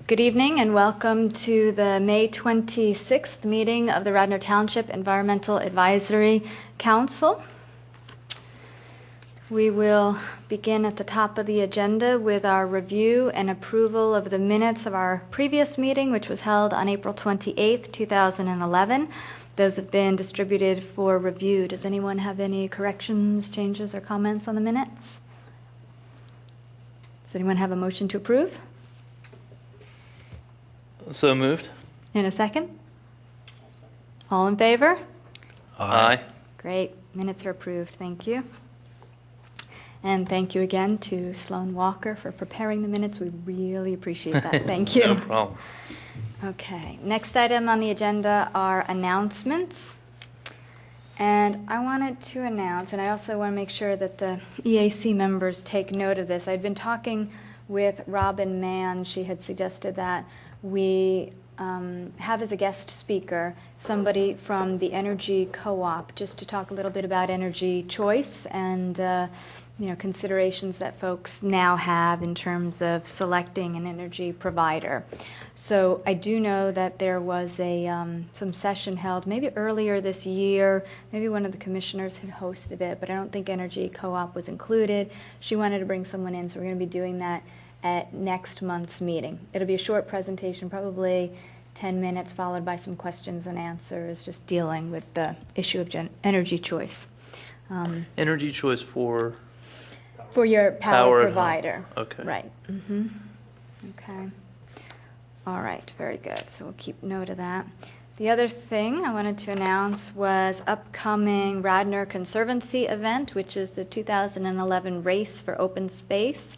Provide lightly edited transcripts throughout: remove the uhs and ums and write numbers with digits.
Good evening and welcome to the May 26th meeting of the Radnor Township Environmental Advisory Council. We will begin at the top of the agenda with our review and approval of the minutes of our previous meeting, which was held on April 28th, 2011. Those have been distributed for review. Does anyone have any corrections, changes, or comments on the minutes? Does anyone have a motion to approve? So moved. In a second? All in favor? Aye. Great. Minutes are approved. Thank you. And thank you again to Sloan Walker for preparing the minutes. We really appreciate that. Thank you. No problem. Okay. Next item on the agenda are announcements. And I wanted to announce, and I also want to make sure that the EAC members take note of this. I'd been talking with Robin Mann. She had suggested that we have as a guest speaker somebody from the Energy Co-op, just to talk a little bit about energy choice and considerations that folks now have in terms of selecting an energy provider. So I do know that there was some session held maybe earlier this year. Maybe one of the commissioners had hosted it, but I don't think Energy Co-op was included. She wanted to bring someone in, so we're going to be doing that at next month's meeting. It'll be a short presentation, probably 10 minutes, followed by some questions and answers, just dealing with the issue of energy choice. Energy choice for your power at home. provider. Okay. Right. Okay. All right. Very good. So we'll keep note of that. The other thing I wanted to announce was upcoming Radnor Conservancy event, which is the 2011 Race for Open Space.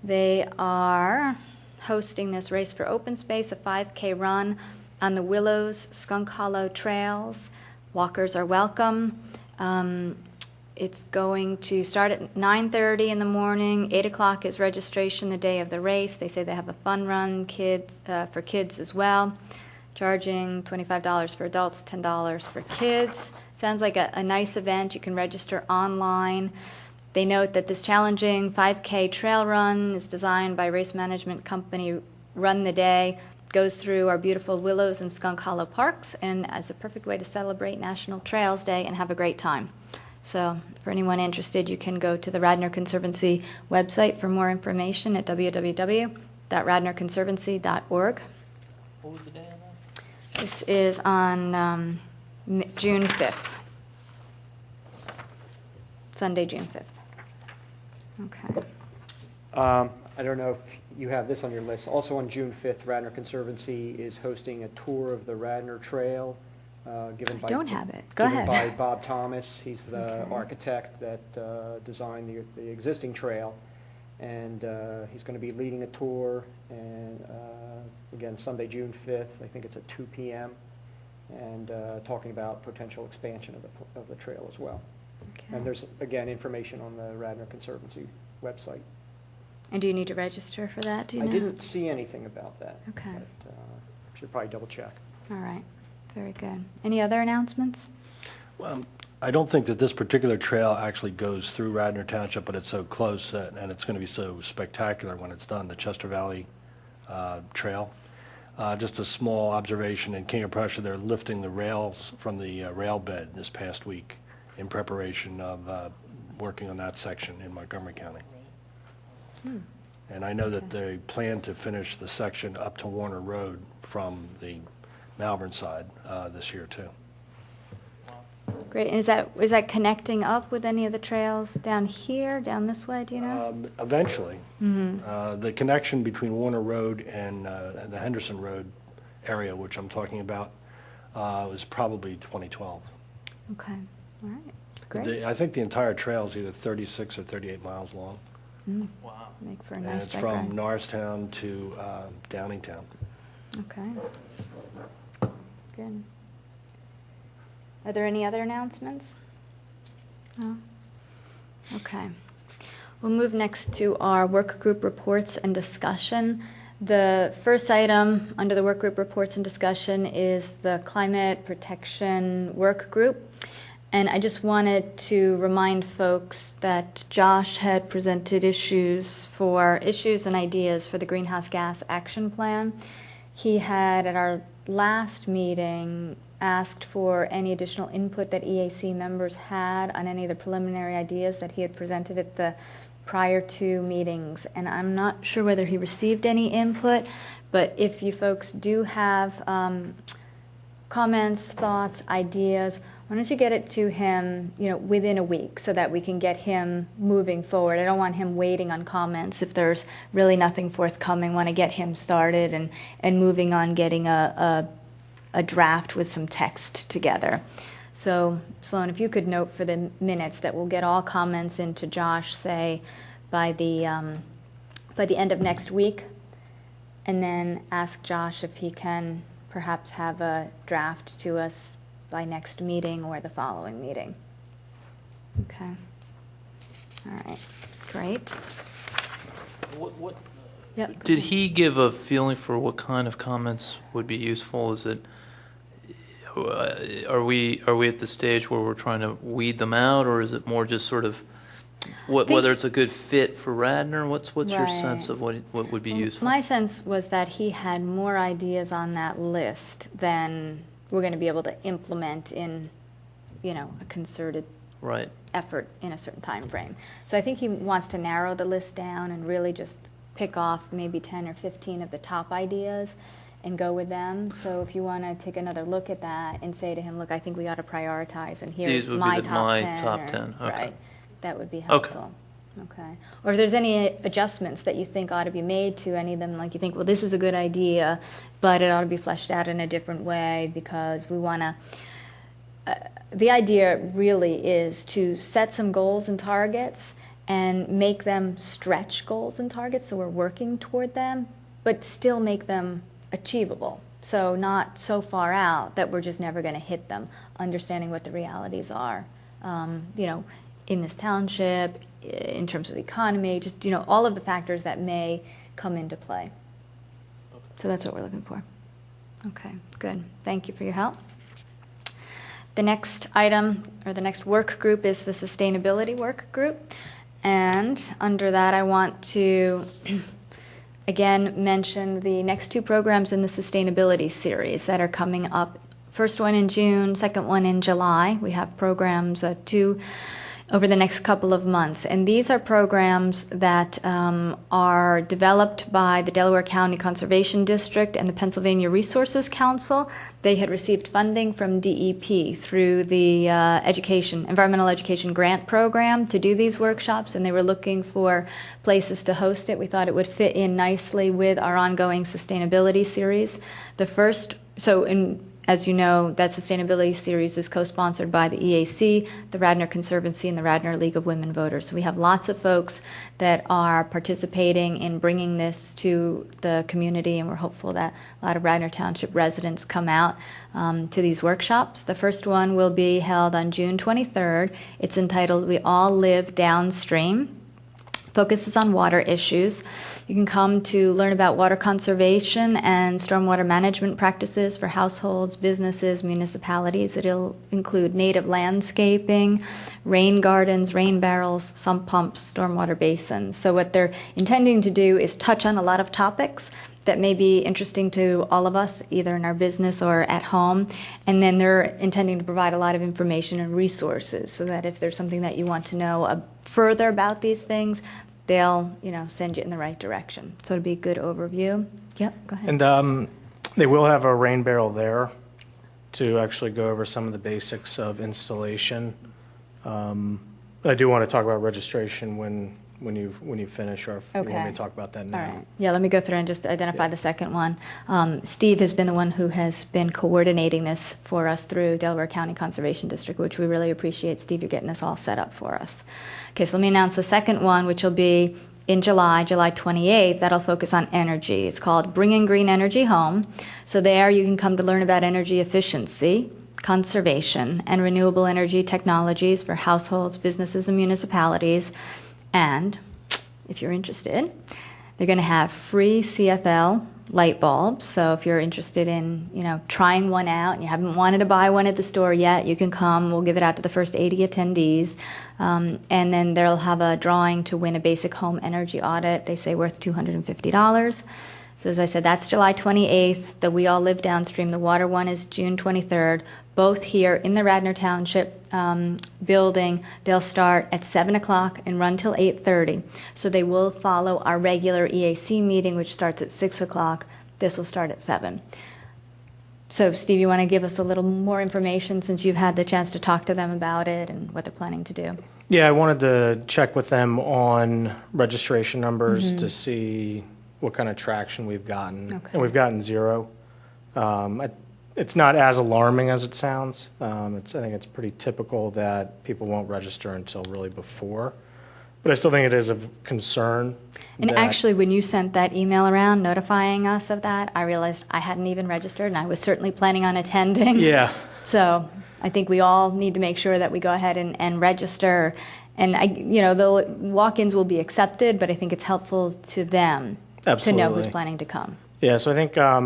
They are hosting this Race for Open Space, a 5K run on the Willows Skunk Hollow trails. Walkers are welcome. It's going to start at 9:30 in the morning. 8 o'clock is registration the day of the race. They say they have a fun run for kids as well, charging $25 for adults, $10 for kids. Sounds like a nice event. You can register online. They note that this challenging 5K trail run is designed by race management company Run the Day, goes through our beautiful Willows and Skunk Hollow parks, and as a perfect way to celebrate National Trails Day and have a great time. So for anyone interested, you can go to the Radnor Conservancy website for more information at www.radnorconservancy.org. What was the day on that? This is on June 5th. Sunday, June 5th. Okay. I don't know if you have this on your list. Also on June 5th, Radnor Conservancy is hosting a tour of the Radnor Trail given by Bob Thomas. He's the architect that designed the existing trail, and he's going to be leading a tour. And again, Sunday, June 5th. I think it's at 2 p.m. and talking about potential expansion of the trail as well. Okay. And there's, again, information on the Radnor Conservancy website. And do you need to register for that? Do you know? I didn't see anything about that. Okay. But, should probably double check. All right. Very good. Any other announcements? Well, I don't think that this particular trail actually goes through Radnor Township, but it's so close and it's going to be so spectacular when it's done, the Chester Valley Trail. Just a small observation, in King of Prussia, they're lifting the rails from the rail bed this past week in preparation of working on that section in Montgomery County. And I know that they plan to finish the section up to Warner Road from the Malvern side this year too. Great. And is that connecting up with any of the trails down here, down this way? Do you know? Eventually. The connection between Warner Road and the Henderson Road area, which I'm talking about, was probably 2012. Okay. All right. Great. I think the entire trail is either 36 or 38 miles long. Wow. Make for a And nice it's bike from ride. Norristown to Downingtown. Okay. Good. Are there any other announcements? No? Okay. We'll move next to our work group reports and discussion. The first item under the work group reports and discussion is the climate protection work group. And I just wanted to remind folks that Josh had presented issues and ideas for the Greenhouse Gas Action Plan. He had, at our last meeting, asked for any additional input that EAC members had on any of the preliminary ideas that he had presented at the prior two meetings. And I'm not sure whether he received any input, but if you folks do have comments, thoughts, ideas, why don't you get it to him, within a week so that we can get him moving forward. I don't want him waiting on comments if there's really nothing forthcoming. Want to get him started and moving on, getting a draft with some text together. So, Sloan, if you could note for the minutes that we'll get all comments into Josh, say, by the end of next week, and then ask Josh if he can perhaps have a draft to us by next meeting or the following meeting. Okay. All right. Great. What Yep. did he give a feeling for what kind of comments would be useful? Is it are we at the stage where we're trying to weed them out, or is it more just sort of whether it's a good fit for Radnor? What's your sense of what would be useful? My sense was that he had more ideas on that list than we're going to be able to implement in, a concerted effort in a certain time frame. So I think he wants to narrow the list down and really just pick off maybe 10 or 15 of the top ideas and go with them. So if you want to take another look at that and say to him, look, I think we ought to prioritize, and here's my top 10. Okay. Right. That would be helpful. Okay. Or if there's any adjustments that you think ought to be made to any of them, like you think, well, this is a good idea, but it ought to be fleshed out in a different way because we want to, the idea really is to set some goals and targets and make them stretch goals and targets so we're working toward them, but still make them achievable. So not so far out that we're just never going to hit them, understanding what the realities are, in this township, in terms of the economy, just, all of the factors that may come into play. So that's what we're looking for. Okay, good. Thank you for your help. The next item, or the next work group, is the sustainability work group. And under that, I want to, again, mention the next two programs in the sustainability series that are coming up. First one in June, second one in July. We have programs, two over the next couple of months. And these are programs that are developed by the Delaware County Conservation District and the Pennsylvania Resources Council. They had received funding from DEP through the Environmental Education Grant Program to do these workshops, and they were looking for places to host it. We thought it would fit in nicely with our ongoing sustainability series. As you know, that sustainability series is co-sponsored by the EAC, the Radnor Conservancy, and the Radnor League of Women Voters. So we have lots of folks that are participating in bringing this to the community, and we're hopeful that a lot of Radnor Township residents come out to these workshops. The first one will be held on June 23rd. It's entitled We All Live Downstream. Focuses on water issues. You can come to learn about water conservation and stormwater management practices for households, businesses, municipalities. It'll include native landscaping, rain gardens, rain barrels, sump pumps, stormwater basins. So what they're intending to do is touch on a lot of topics that may be interesting to all of us, either in our business or at home. And then they're intending to provide a lot of information and resources so that if there's something that you want to know further about these things, they'll, send you in the right direction. So it'll be a good overview. Yep, go ahead. And they will have a rain barrel there to actually go over some of the basics of installation. I do want to talk about registration when you finish, or if you want me to talk about that now. All right. Yeah, let me go through and just identify the second one. Steve has been the one who has been coordinating this for us through Delaware County Conservation District, which we really appreciate. Steve, you're getting this all set up for us. Okay, so let me announce the second one, which will be in July 28th. That'll focus on energy. It's called Bringing Green Energy Home. So there you can come to learn about energy efficiency, conservation, and renewable energy technologies for households, businesses, and municipalities. And if you're interested, they're going to have free CFL light bulbs. So if you're interested in, trying one out and you haven't wanted to buy one at the store yet, you can come. We'll give it out to the first 80 attendees. And then they'll have a drawing to win a basic home energy audit, they say worth $250. So as I said, that's July 28th. The We All Live Downstream, the water one, is June 23rd. Both here in the Radnor Township building. They'll start at 7 o'clock and run till 8:30. So they will follow our regular EAC meeting, which starts at 6 o'clock. This will start at 7. So Steve, you want to give us a little more information since you've had the chance to talk to them about it and what they're planning to do? Yeah, I wanted to check with them on registration numbers to see what kind of traction we've gotten. Okay. And we've gotten 0. It's not as alarming as it sounds. I think it's pretty typical that people won't register until really before. But I still think it is of concern. And actually, when you sent that email around notifying us of that, I realized I hadn't even registered, and I was certainly planning on attending. Yeah. So I think we all need to make sure that we go ahead and register. And, the walk-ins will be accepted, but I think it's helpful to them to know who's planning to come. Yeah, so I think, I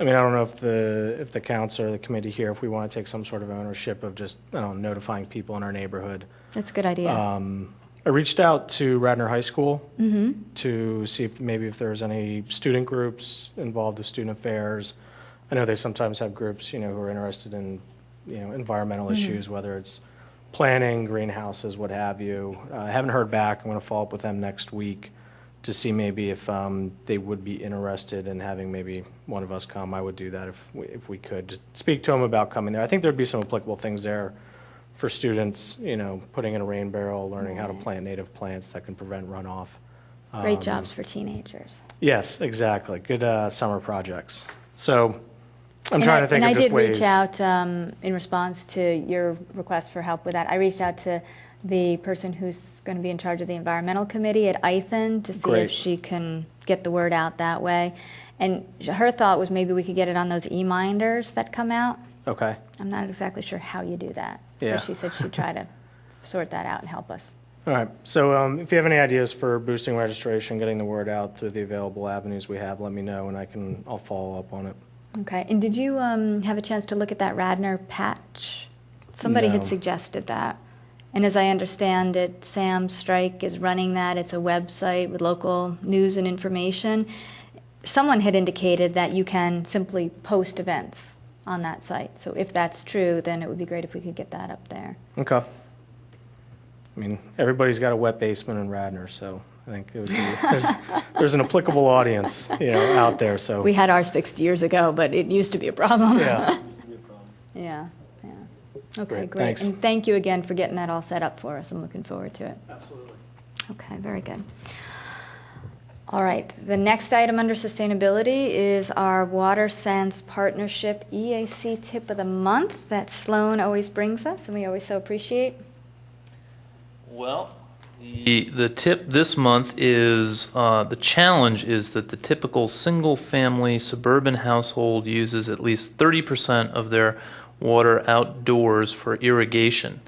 don't know if the council or the committee here, if we want to take some sort of ownership of just notifying people in our neighborhood. That's a good idea. I reached out to Radnor High School to see if there's any student groups involved with student affairs. I know they sometimes have groups, who are interested in, environmental issues, whether it's planning, greenhouses, what have you. I haven't heard back. I'm going to follow up with them next week to see maybe if they would be interested in having maybe one of us come. I would do that if we could. To speak to them about coming there. I think there'd be some applicable things there for students, putting in a rain barrel, learning how to plant native plants that can prevent runoff. Great jobs for teenagers. Yes, exactly. Good summer projects. So I'm trying to think of just ways. And I did reach out in response to your request for help with that. I reached out to the person who's going to be in charge of the environmental committee at Ithan to see if she can get the word out that way. And her thought was maybe we could get it on those e-minders that come out. Okay. I'm not exactly sure how you do that. Yeah. But she said she'd try to sort that out and help us. All right. So if you have any ideas for boosting registration, getting the word out through the available avenues we have, let me know, and I'll follow up on it. Okay. And did you have a chance to look at that Radnor patch? Somebody had No. suggested that. And as I understand it, Sam Strike is running that. It's a website with local news and information. Someone had indicated that you can simply post events on that site. So if that's true, then it would be great if we could get that up there. Okay. Everybody's got a wet basement in Radnor, so I think it would be, there's an applicable audience, out there. So we had ours fixed years ago, but it used to be a problem. Yeah. Yeah. Okay, great. Thanks. And thank you again for getting that all set up for us. I'm looking forward to it. Absolutely. Okay, very good. All right, the next item under sustainability is our Water Sense Partnership EAC Tip of the Month that Sloan always brings us, and we always so appreciate. Well, the tip this month is, the challenge is that the typical single-family suburban household uses at least 30% of their water outdoors for irrigation,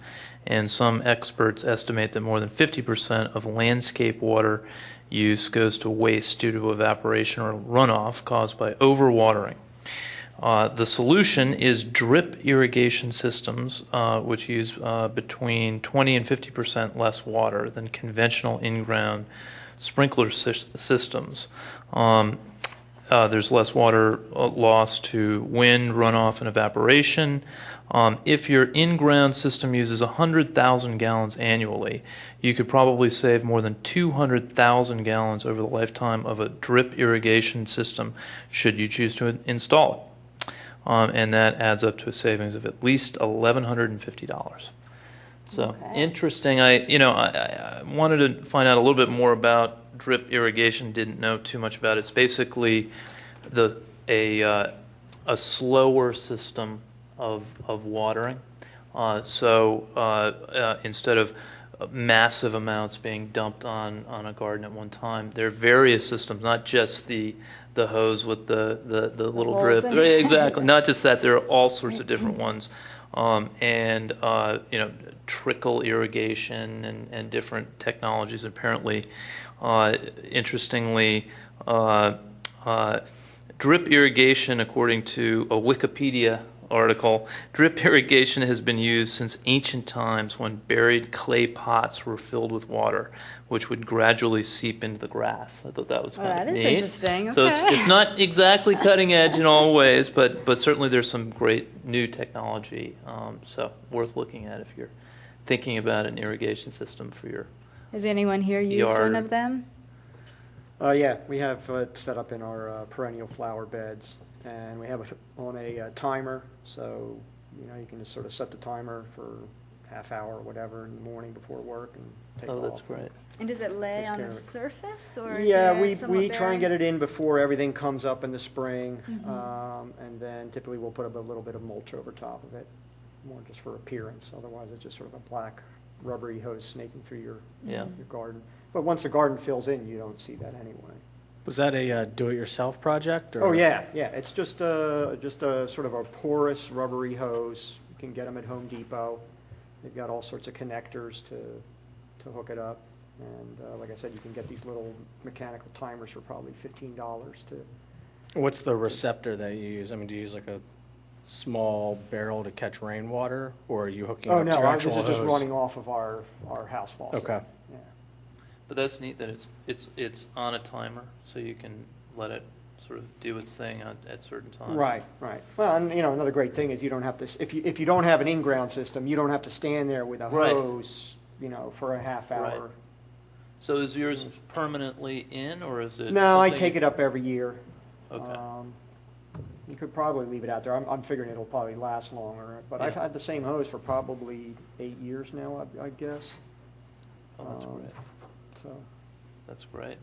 and some experts estimate that more than 50% of landscape water use goes to waste due to evaporation or runoff caused by overwatering. The solution is drip irrigation systems, which use between 20 and 50% less water than conventional in-ground sprinkler systems. There's less water loss to wind, runoff, and evaporation. If your in-ground system uses 100,000 gallons annually, you could probably save more than 200,000 gallons over the lifetime of a drip irrigation system should you choose to install it. And that adds up to a savings of at least $1,150. So Okay. interesting. I wanted to find out a little bit more about drip irrigation. Didn't know too much about it. It's basically a slower system of watering. So instead of massive amounts being dumped on a garden at one time, there are various systems, not just the hose with the little holes drip. in it. Exactly. Not just that. There are all sorts of different ones, and trickle irrigation and different technologies. Apparently, interestingly, drip irrigation, according to a Wikipedia article, drip irrigation has been used since ancient times when buried clay pots were filled with water, which would gradually seep into the grass. I thought that was kind of neat. That is interesting. So Okay. it's not exactly cutting edge in all ways, but certainly there's some great new technology, so worth looking at if you're thinking about an irrigation system for your Has anyone here used one yard. of them? Yeah, we have it set up in our perennial flower beds, and we have it on a timer, so, you can just sort of set the timer for half hour or whatever in the morning before work and take it off. Oh, that's great. And does it lay Takes on care the of it. surface, or is Yeah, it somewhat we try and get buried? it in before everything comes up in the spring, Mhm. and then typically we'll put a little bit of mulch over top of it, more just for appearance, otherwise it's just sort of a black rubbery hose snaking through your Yeah. garden. But once the garden fills in, you don't see that anyway. Was that a do-it-yourself project? Or? Oh, yeah, it's just a sort of a porous rubbery hose. You can get them at Home Depot. They've got all sorts of connectors to hook it up. And like I said, you can get these little mechanical timers for probably $15 to. What's the receptor that you use? I mean, do you use like a small barrel to catch rainwater, or are you hooking Oh, up to your no, actual this is just hose? running off of our house faucet. Okay. Yeah. But that's neat that it's on a timer, so you can let it sort of do its thing at certain times. Right. Well, and another great thing is you don't have to, if you don't have an in-ground system, you don't have to stand there with a Right. hose, for a half hour. Right. So is yours permanently in, or is it? No, I something take you- it up every year. Okay. You could probably leave it out there. I'm figuring it'll probably last longer, but I've Yeah. had the same hose for probably 8 years now, I guess. Oh, that's great. So, That's great.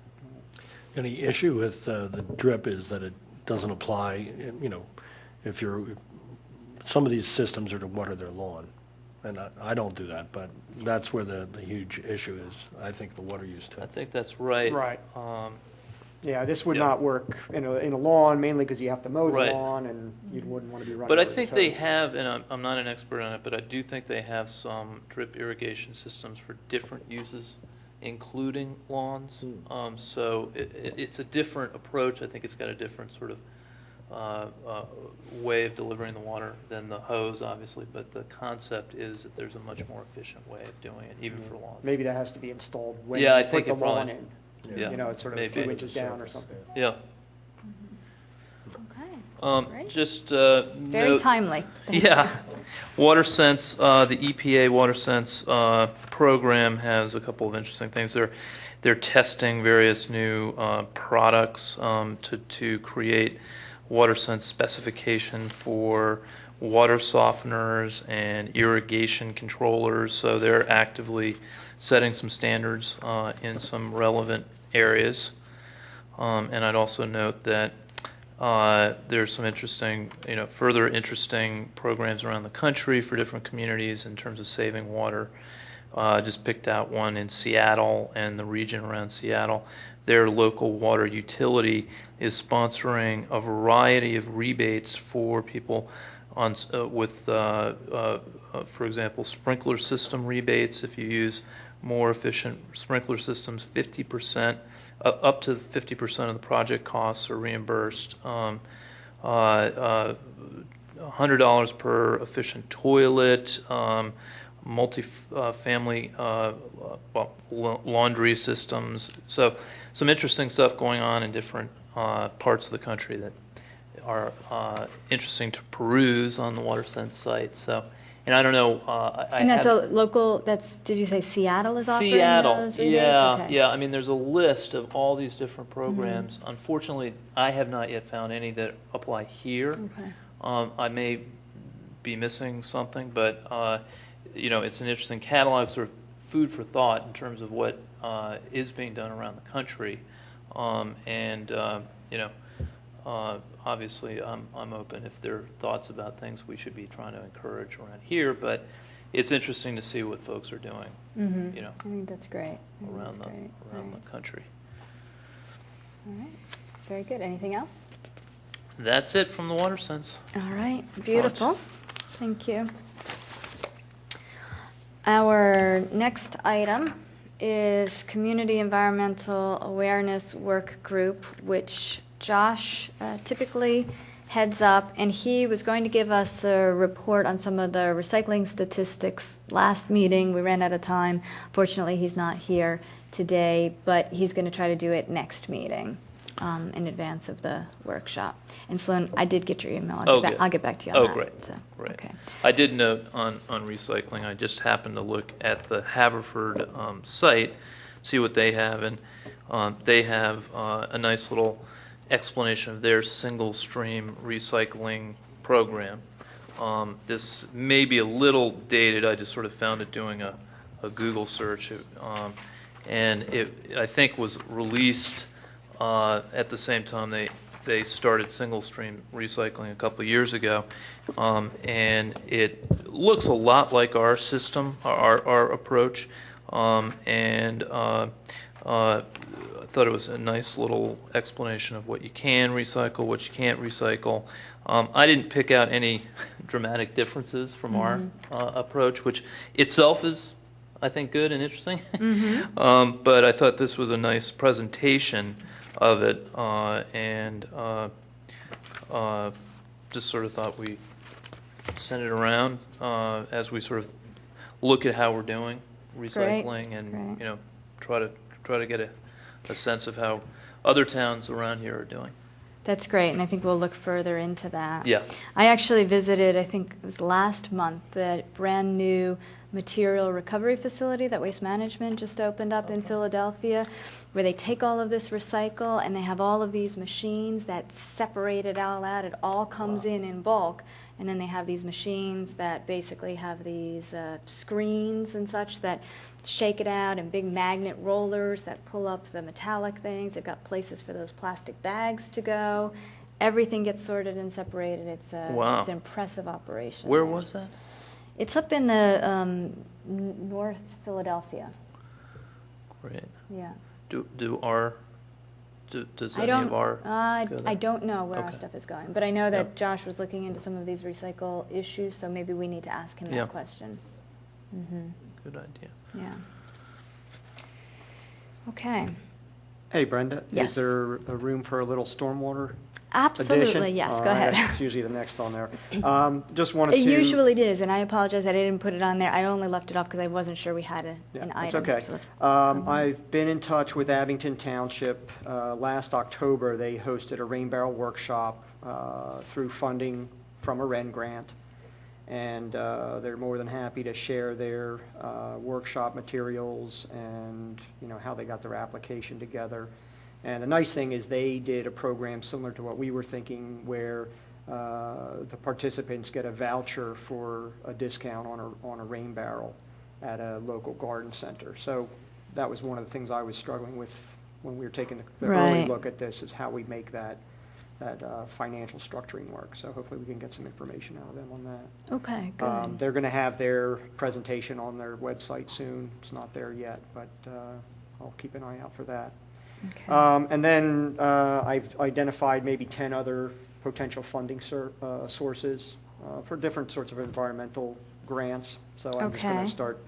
And the issue with the drip is that it doesn't apply, if some of these systems are to water their lawn. And I don't do that, but that's where the huge issue is, I think, the water use too. I think that's right. Right. Um, yeah, this would Yeah. not work in a lawn, mainly because you have to mow the Right. lawn, and you wouldn't want to be running. But I over think this they hose. have, and I'm not an expert on it, but I do think they have some drip irrigation systems for different uses, including lawns. So it's a different approach. I think it's got a different sort of way of delivering the water than the hose, obviously, but the concept is that there's a much more efficient way of doing it, even for lawns. Maybe that has to be installed when Yeah, I you think put the it lawn probably- in. Yeah. It's sort of a Maybe. few inches down or something. Yeah. Okay. Great. Just Very note- timely. Thank Yeah. you. WaterSense, the EPA WaterSense program has a couple of interesting things. They're testing various new products to create WaterSense specification for water softeners and irrigation controllers. So they're actively setting some standards in some relevant areas. And I'd also note that there's some interesting, further interesting programs around the country for different communities in terms of saving water. Just picked out one in Seattle and the region around Seattle. Their local water utility is sponsoring a variety of rebates for people on with, for example, sprinkler system rebates. If you use more efficient sprinkler systems, 50%. Up to 50% of the project costs are reimbursed. $100 per efficient toilet, multi-family laundry systems. So some interesting stuff going on in different parts of the country that are interesting to peruse on the WaterSense site. So, and I don't know. And that's a local, did you say Seattle is offering Seattle, those rebates? yeah, Okay. yeah. I mean, there's a list of all these different programs. Unfortunately, I have not yet found any that apply here. Okay. I may be missing something, but it's an interesting catalog, sort of food for thought in terms of what is being done around the country. Obviously, I'm open if there are thoughts about things we should be trying to encourage around here, but it's interesting to see what folks are doing, I think that's great. around the country. All right. Very good. Anything else? That's it from the WaterSense. All right. Beautiful. Thank you. Our next item is Community Environmental Awareness Work Group, which Josh typically heads up, and he was going to give us a report on some of the recycling statistics last meeting. We ran out of time. Fortunately, he's not here today, but he's going to try to do it next meeting in advance of the workshop. And Sloan, I did get your email. I'll get back to you on that. Great. So, Great. Okay. I did note on recycling, I just happened to look at the Haverford site, see what they have, and they have a nice little explanation of their single stream recycling program. This may be a little dated. I just sort of found it doing a Google search, and it, I think, was released at the same time they started single stream recycling a couple of years ago, and it looks a lot like our system, our approach, and I thought it was a nice little explanation of what you can recycle, what you can't recycle. I didn't pick out any dramatic differences from our approach, which itself is, I think, good and interesting. But I thought this was a nice presentation of it, and just sort of thought we send it around as we sort of look at how we're doing recycling. Great. And Great. you know, try to get a sense of how other towns around here are doing. That's great, and I think we'll look further into that. Yeah. I actually visited, I think it was last month, the brand new material recovery facility that Waste Management just opened up in Philadelphia, where they take all of this recycle and they have all of these machines that separate it all out. It all comes in bulk, and then they have these machines that basically have these screens and such that shake it out, and big magnet rollers that pull up the metallic things. They've got places for those plastic bags to go. Everything gets sorted and separated. It's Wow. it's an impressive operation. Where there. was that? It's up in the North Philadelphia. Great. Yeah. Does I any don't. of our go there? I don't know where our Okay. stuff is going, but I know that Yep. Josh was looking into some of these recycle issues, so maybe we need to ask him Yeah. that question. Good idea. Yeah. Okay. Hey, Brenda, Yes. is there a room for a little stormwater Absolutely. addition? Yes. All Go right, ahead. It's usually the next on there. Just wanted It to. usually is, and I apologize that I didn't put it on there. I only left it off because I wasn't sure we had an Yeah, item. it's okay. so that's- I've been in touch with Abington Township. Last October, they hosted a rain barrel workshop through funding from a REN grant. And they're more than happy to share their workshop materials and, you know, how they got their application together. And the nice thing is they did a program similar to what we were thinking, where the participants get a voucher for a discount on a rain barrel at a local garden center. So that was one of the things I was struggling with when we were taking the early Right. look at this, is how we make that financial structuring work. So hopefully we can get some information out of them on that. Okay, good. They're going to have their presentation on their website soon. It's not there yet, but I'll keep an eye out for that. Okay. And then I've identified maybe 10 other potential funding sources for different sorts of environmental grants. So I'm just going Okay. to start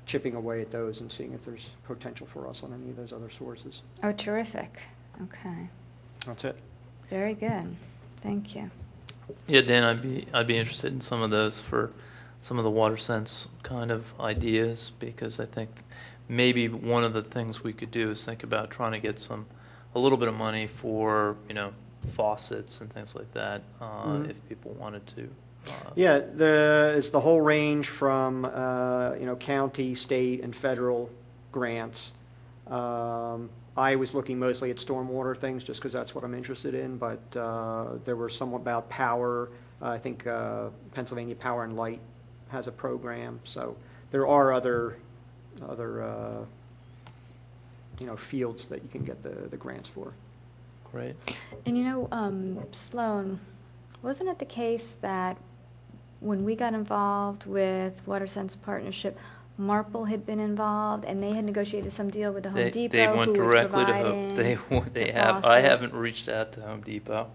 chipping away at those and seeing if there's potential for us on any of those other sources. Oh, terrific. Okay. That's it. Very good. Thank you. Yeah, Dan, I'd be interested in some of those for some of the water sense kind of ideas, because I think maybe one of the things we could do is think about trying to get a little bit of money for, you know, faucets and things like that, if people wanted to. Yeah, it's the whole range from, you know, county, state, and federal grants. I was looking mostly at stormwater things, just because that's what I'm interested in, but there were some about power. I think Pennsylvania Power and Light has a program, so there are other you know, fields that you can get the grants for. Great. And you know, Sloan, wasn't it the case that when we got involved with Water Sense Partnership, Marple had been involved, and they had negotiated some deal with the Home Depot, They went who was directly to providing Home. They the have. I faucet? haven't reached out to Home Depot.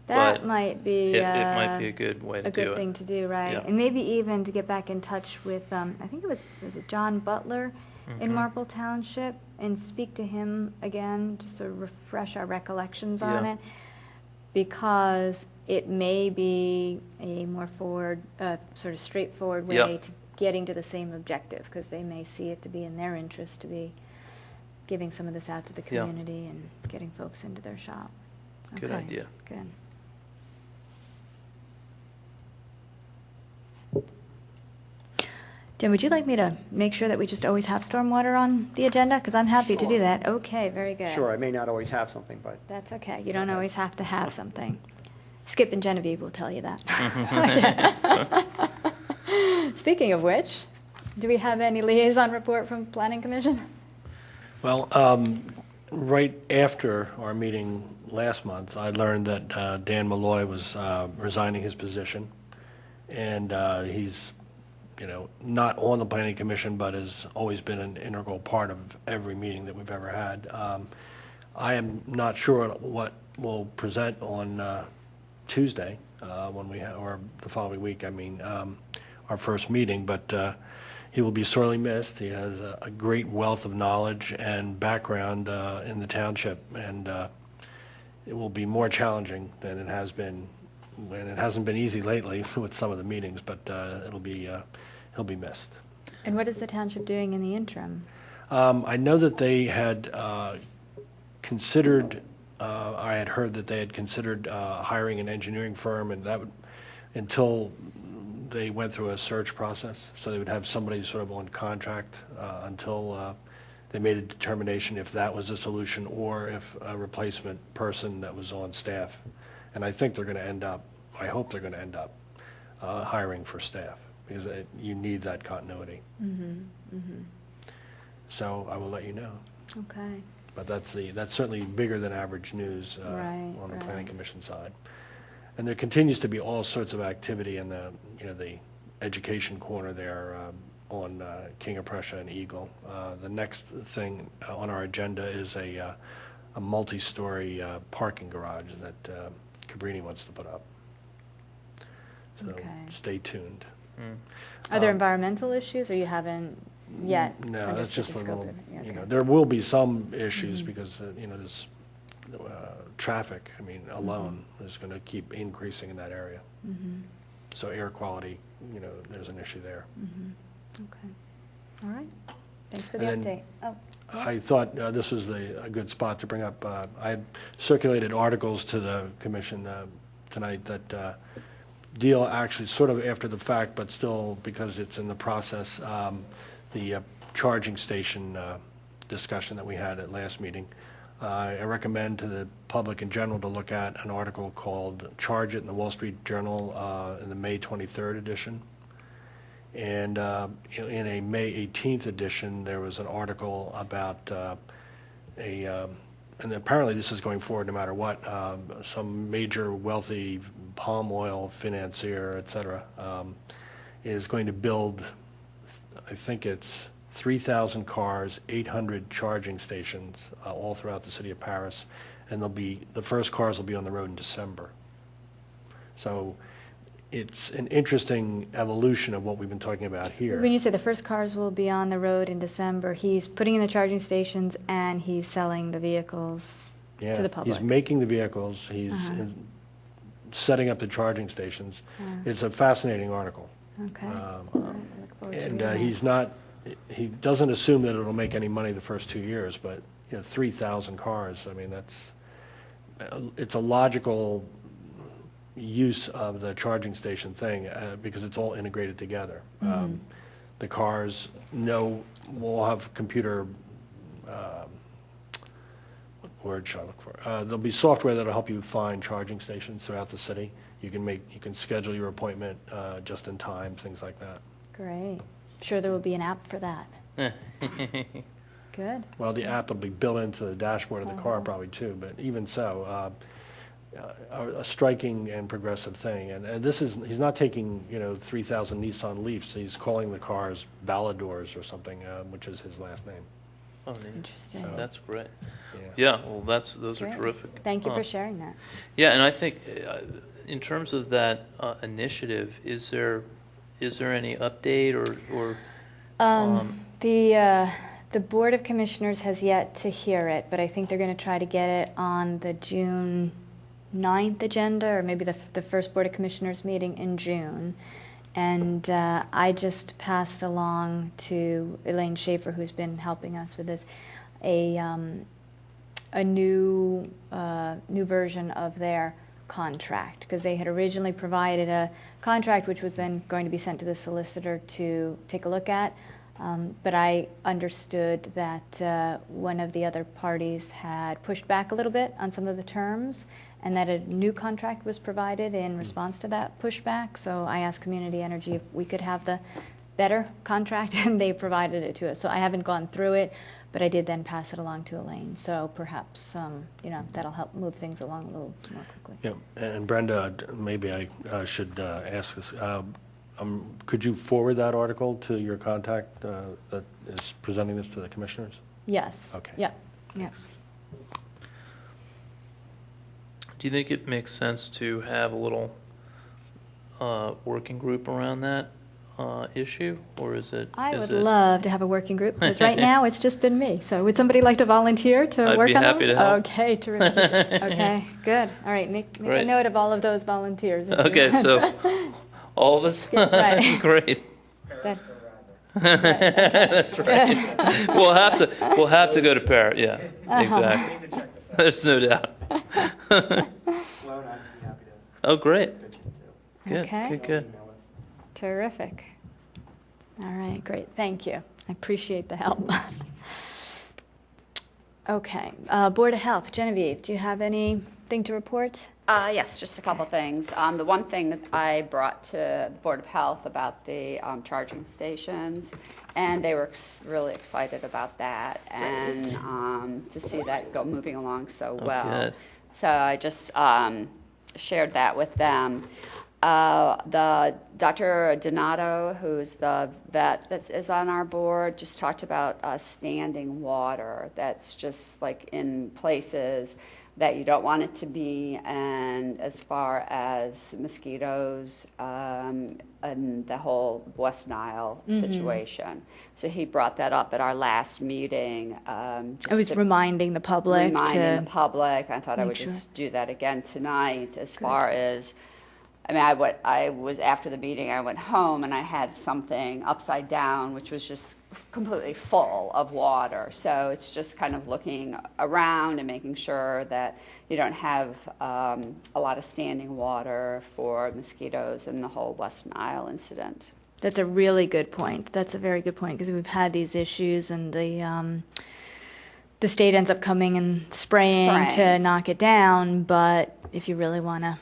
That but might be it might be a good way to a do good it. thing to do, right? Yeah. And maybe even to get back in touch with, I think it was it John Butler in Mhm. Marple Township, and speak to him again, just to refresh our recollections on Yeah. it. because it may be a more forward, sort of straightforward way Yep. to getting to the same objective, because they may see it to be in their interest to be giving some of this out to the Yeah. community and getting folks into their shop. Good Okay, idea. Good. Jen, would you like me to make sure that we just always have stormwater on the agenda? Because I'm happy to do Sure. that. Okay, very good. Sure, I may not always have something, but That's okay. You don't always have to have something. Skip and Genevieve will tell you that. Speaking of which, do we have any liaison report from Planning Commission? Well, right after our meeting last month, I learned that Dan Malloy was resigning his position, and he's, not on the Planning Commission, but has always been an integral part of every meeting that we've ever had. I am not sure what we'll present on Tuesday, when we have, or the following week, our first meeting, but he will be sorely missed. He has a great wealth of knowledge and background in the township, and it will be more challenging than it has been, and it hasn't been easy lately with some of the meetings, but he'll be missed. And what is the township doing in the interim? I know that they had considered, I had heard that they had considered hiring an engineering firm, and that would, until they went through a search process, so they would have somebody sort of on contract until they made a determination if that was a solution or if a replacement person that was on staff. And I think they're going to end up, I hope they're going to end up hiring for staff, because you need that continuity. So I will let you know. Okay. But that's certainly bigger than average news Right, on the right. Planning Commission side. And there continues to be all sorts of activity in the education corner there on King of Prussia and Eagle. The next thing on our agenda is a multi-story parking garage that Cabrini wants to put up. So Okay. stay tuned. Are there environmental issues, or you haven't yet? No, that's understood just the a scope little, of it? Okay. there will be some issues because, there's traffic, alone is going to keep increasing in that area. So air quality, there's an issue there. Okay. All right. Thanks for the And update. then Oh, I thought this was a good spot to bring up. I had circulated articles to the commission tonight that deal actually sort of after the fact, but still because it's in the process, the charging station discussion that we had at last meeting. I recommend to the public in general to look at an article called Charge It in the Wall Street Journal in the May 23rd edition. And in a May 18th edition, there was an article about and apparently this is going forward no matter what, some major wealthy palm oil financier, et cetera, is going to build, I think it's 3,000 cars, 800 charging stations all throughout the city of Paris, and the first cars will be on the road in December. So it's an interesting evolution of what we've been talking about here. when you say the first cars will be on the road in December, he's putting in the charging stations and he's selling the vehicles to the public. He's making the vehicles, he's setting up the charging stations. It's a fascinating article. Okay. All right, I look forward to And reading that. he doesn't assume that it'll make any money the first 2 years, but 3,000 cars, it's a logical use of the charging station thing because it's all integrated together. The cars will have computer, what word should I look for? There'll be software that'll help you find charging stations throughout the city. You can schedule your appointment just in time, things like that. Great. Sure there will be an app for that. Good. Well, the app will be built into the dashboard of the car probably too, but even so, a striking and progressive thing. And he's not taking, 3,000 Nissan Leafs. He's calling the cars Baladors or something, which is his last name. Oh, neat. Interesting. So- That's great. Yeah. Yeah, well, those are Great. terrific. Thank you Huh. for sharing that. Yeah, and I think in terms of that initiative, is there any update or The Board of Commissioners has yet to hear it, but I think they're going to try to get it on the June 9th agenda, or maybe the first Board of Commissioners meeting in June. And I just passed along to Elaine Schaefer, who's been helping us with this, a new version of their contract, because they had originally provided a contract which was then going to be sent to the solicitor to take a look at. But I understood that one of the other parties had pushed back a little bit on some of the terms, and that a new contract was provided in response to that pushback. So I asked Community Energy if we could have the better contract, and they provided it to us. So I haven't gone through it, but I did then pass it along to Elaine. So perhaps, that'll help move things along a little more quickly. Yeah, and Brenda, maybe I should ask this. Could you forward that article to your contact that is presenting this to the commissioners? Yes. Okay. Yeah. Yeah. Do you think it makes sense to have a little working group around that issue, or is it? I would love to have a working group, because right now it's just been me. So would somebody like to volunteer to I'd work be on happy them? to help. Okay, terrific. Okay, good. All right, make a Great. note of all of those volunteers. Okay, so all of us? Right. Great. That- That's right. We'll have to go to Parrot, yeah, exactly. There's no doubt. Sloan, I'd be happy to Oh, great. pitch in too. Good, Okay. good, good. Email us. Terrific. All right, great. Thank you. I appreciate the help. Okay, Board of Health. Genevieve, do you have anything to report? Yes, just a couple things. The one thing that I brought to the Board of Health about the charging stations, and they were really excited about that, and to see that moving along so well. good. So I just shared that with them. The Dr. Donato, who's the vet that is on our board, just talked about standing water that's just like in places that you don't want it to be, and as far as mosquitoes and the whole West Nile situation. So he brought that up at our last meeting. I was reminding the public Reminding to the public. I thought I make would sure. just do that again tonight as far as, I was after the meeting, I went home and I had something upside down, which was just completely full of water. So it's just kind of looking around and making sure that you don't have a lot of standing water for mosquitoes and the whole West Nile incident. That's a really good point. That's a very good point, because we've had these issues, and the state ends up coming and spraying to knock it down. But if you really want to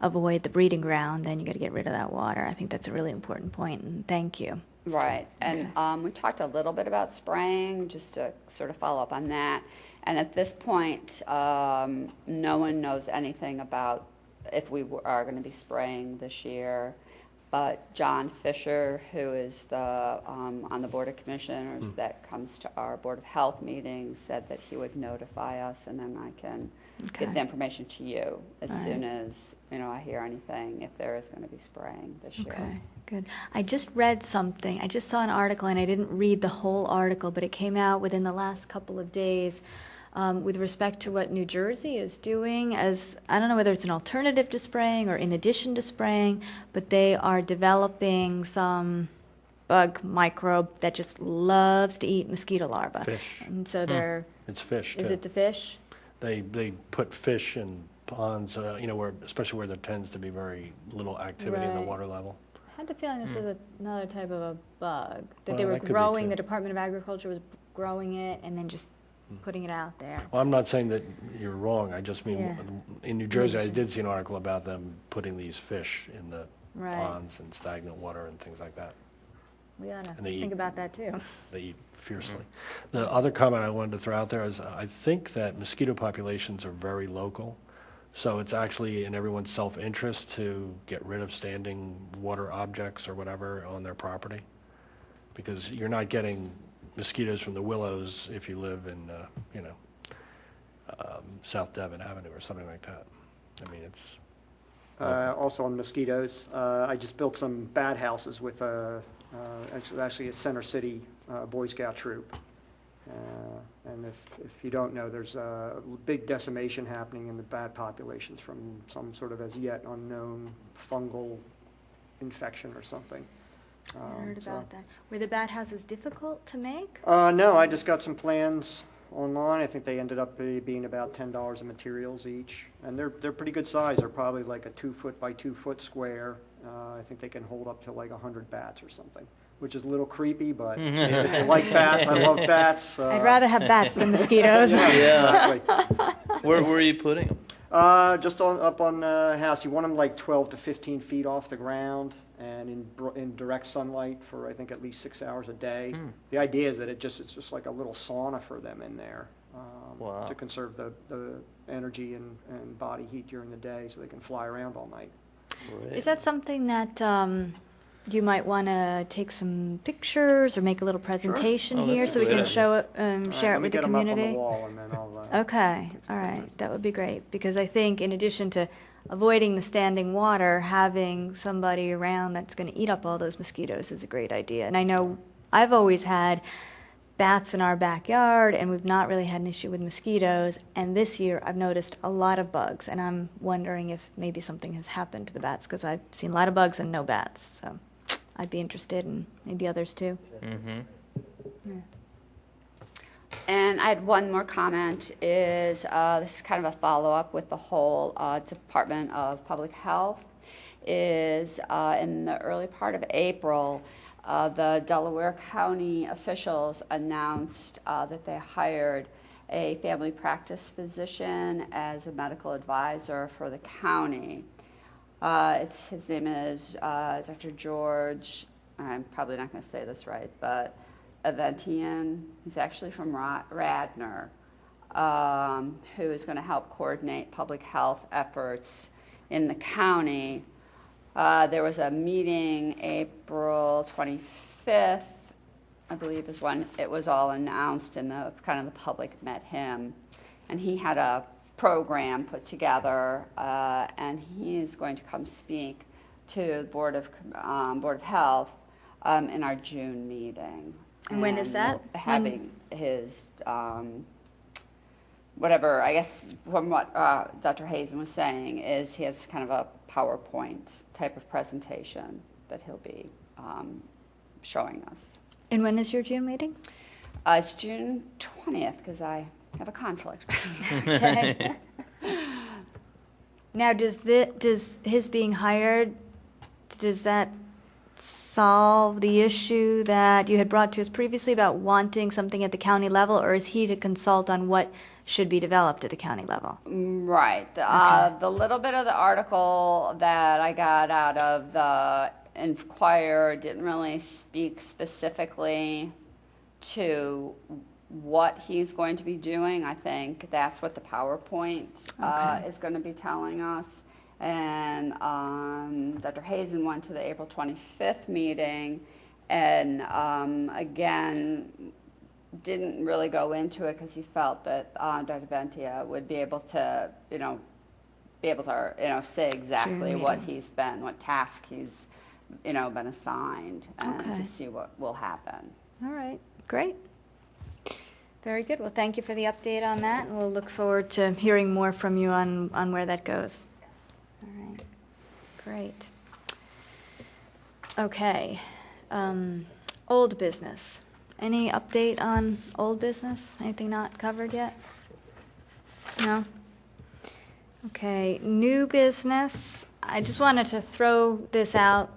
avoid the breeding ground, then you got to get rid of that water. I think that's a really important point, and thank you. Right, and we talked a little bit about spraying, just to sort of follow up on that. And at this point, no one knows anything about if we are going to be spraying this year. But John Fisher, who is on the Board of Commissioners that comes to our Board of Health meetings, said that he would notify us, and then I can get the information to you as soon as I hear anything, if there is going to be spraying this year. Okay, good. I just read something. I just saw an article, and I didn't read the whole article, but it came out within the last couple of days with respect to what New Jersey is doing as, I don't know whether it's an alternative to spraying or in addition to spraying, but they are developing some bug microbe that just loves to eat mosquito larvae. Fish. And so they're, It's fish, is too. it the fish? They put fish in ponds, especially where there tends to be very little activity in the Right. water level. I had the feeling this was another type of a bug, that Well, they were that could be, growing, too. the Department of Agriculture was growing it and then just putting it out there. Well, I'm not saying that you're wrong. I just mean, Yeah. in New Jersey, I did see an article about them putting these fish in the Right. ponds and stagnant water and things like that. We ought to And they think eat- about that too. They eat fiercely. The other comment I wanted to throw out there is I think that mosquito populations are very local. So it's actually in everyone's self-interest to get rid of standing water objects or whatever on their property. Because you're not getting mosquitoes from the willows if you live in, South Devon Avenue or something like that. I mean, it's, Also on mosquitoes, I just built some bad houses with actually a Center City Boy Scout troop. And if you don't know, there's a big decimation happening in the bat populations from some sort of as yet unknown fungal infection or something. I heard about that. Were the bat houses difficult to make? No, I just got some plans online. I think they ended up being about $10 of materials each, and they're pretty good size. They're probably like a 2 foot by 2 foot square. I think they can hold up to like 100 bats or something, which is a little creepy, but if you like bats, I love bats. I'd rather have bats than mosquitoes. Yeah, exactly. Where are you putting them? Just up on the house. You want them like 12 to 15 feet off the ground and in direct sunlight for I think at least 6 hours a day. The idea is that it's just like a little sauna for them in there Wow. to conserve the energy and body heat during the day so they can fly around all night. Great. Is that something that you might want to take some pictures or make a little presentation Oh, here that's so a we can great show it, All right, share it let me with the get 'em up on community? the wall and then I'll, Okay, all right, that would be great, because I think in addition to avoiding the standing water, having somebody around that's going to eat up all those mosquitoes is a great idea. And I know I've always had bats in our backyard, and we've not really had an issue with mosquitoes, and this year I've noticed a lot of bugs, and I'm wondering if maybe something has happened to the bats, because I've seen a lot of bugs and no bats, so I'd be interested, and maybe others too. Mm-hmm. Yeah. And I had one more comment, is this is kind of a follow-up with the whole Department of Public Health, is in the early part of April, the Delaware County officials announced that they hired a family practice physician as a medical advisor for the county. His name is Dr. George, I'm probably not going to say this right, but Aventian. He's actually from Radnor, who is going to help coordinate public health efforts in the county. There was a meeting April 25th, I believe is when it was all announced, and the public met him. And he had a program put together, and he is going to come speak to the Board of Health in our June meeting. And when is that? We'll be having his, whatever, I guess from what Dr. Hazen was saying, is he has kind of a PowerPoint type of presentation that he'll be showing us. And when is your June meeting? It's June 20th, because I have a conflict. Okay. Now, does his being hired, does that solve the issue that you had brought to us previously about wanting something at the county level, or is he to consult on what should be developed at the county level? Right. The little bit of the article that I got out of the Enquirer didn't really speak specifically to what he's going to be doing. I think that's what the PowerPoint is going to be telling us. And Dr. Hazen went to the April 25th meeting, and again, didn't really go into it because he felt that Dr. Ventia would be able to, say exactly what task he's, been assigned, and to see what will happen. All right, great. Very good. Well, thank you for the update on that, and we'll look forward to hearing more from you on where that goes. All right, great. Okay, old business. Any update on old business? Anything not covered yet? No? Okay, new business. I just wanted to throw this out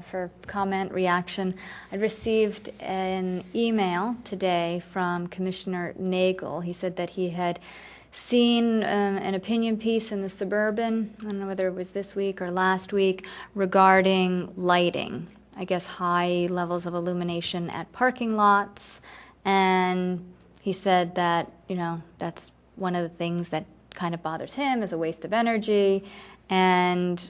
for comment, reaction. I received an email today from Commissioner Nagel. He said that he had seen an opinion piece in the Suburban, I don't know whether it was this week or last week, regarding lighting. I guess high levels of illumination at parking lots. And he said that, that's one of the things that kind of bothers him as a waste of energy. And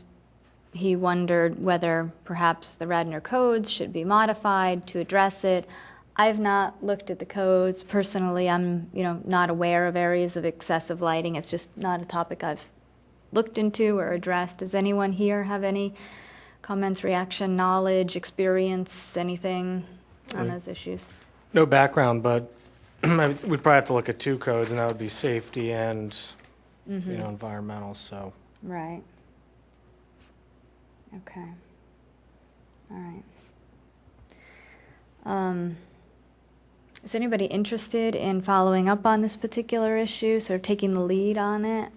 he wondered whether perhaps the Radnor codes should be modified to address it. I've not looked at the codes. Personally, I'm, not aware of areas of excessive lighting. It's just not a topic I've looked into or addressed. Does anyone here have any comments, reaction, knowledge, experience, anything on those issues? No background, but we'd probably have to look at two codes, and that would be safety and, environmental, so. Right. Okay. All right. Is anybody interested in following up on this particular issue, sort of taking the lead on it?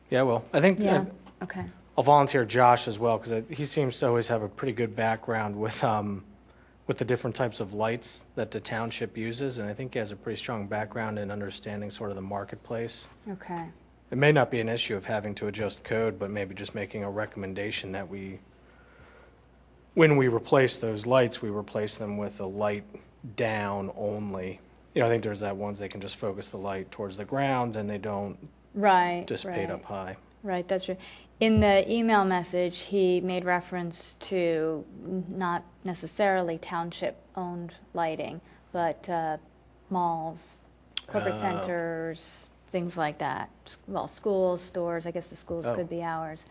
Yeah, well, I think Yeah, okay. I'll volunteer Josh as well, because he seems to always have a pretty good background with the different types of lights that the township uses, and I think he has a pretty strong background in understanding sort of the marketplace. Okay. It may not be an issue of having to adjust code, but maybe just making a recommendation that when we replace those lights, we replace them with a light down only. I think there's that ones they can just focus the light towards the ground and they don't dissipate up high. Right, that's true. In the email message, he made reference to not necessarily township-owned lighting, but malls, corporate centers, things like that. Well, schools, stores, I guess the schools could be ours.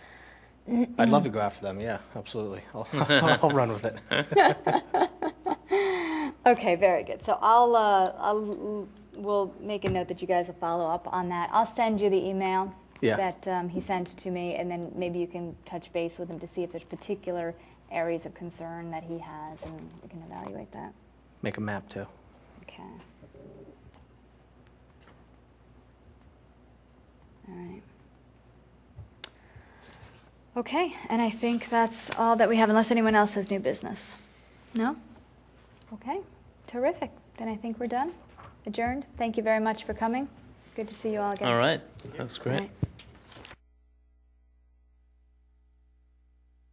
I'd love to go after them, yeah, absolutely. I'll run with it. Okay, very good. So we'll make a note that you guys will follow up on that. I'll send you the email that he sent to me, and then maybe you can touch base with him to see if there's particular areas of concern that he has, and we can evaluate that. Make a map too. Okay. All right. Okay, and I think that's all that we have, unless anyone else has new business. No? Okay, terrific. Then I think we're done. Adjourned. Thank you very much for coming. Good to see you all again. All right, that's great. All right.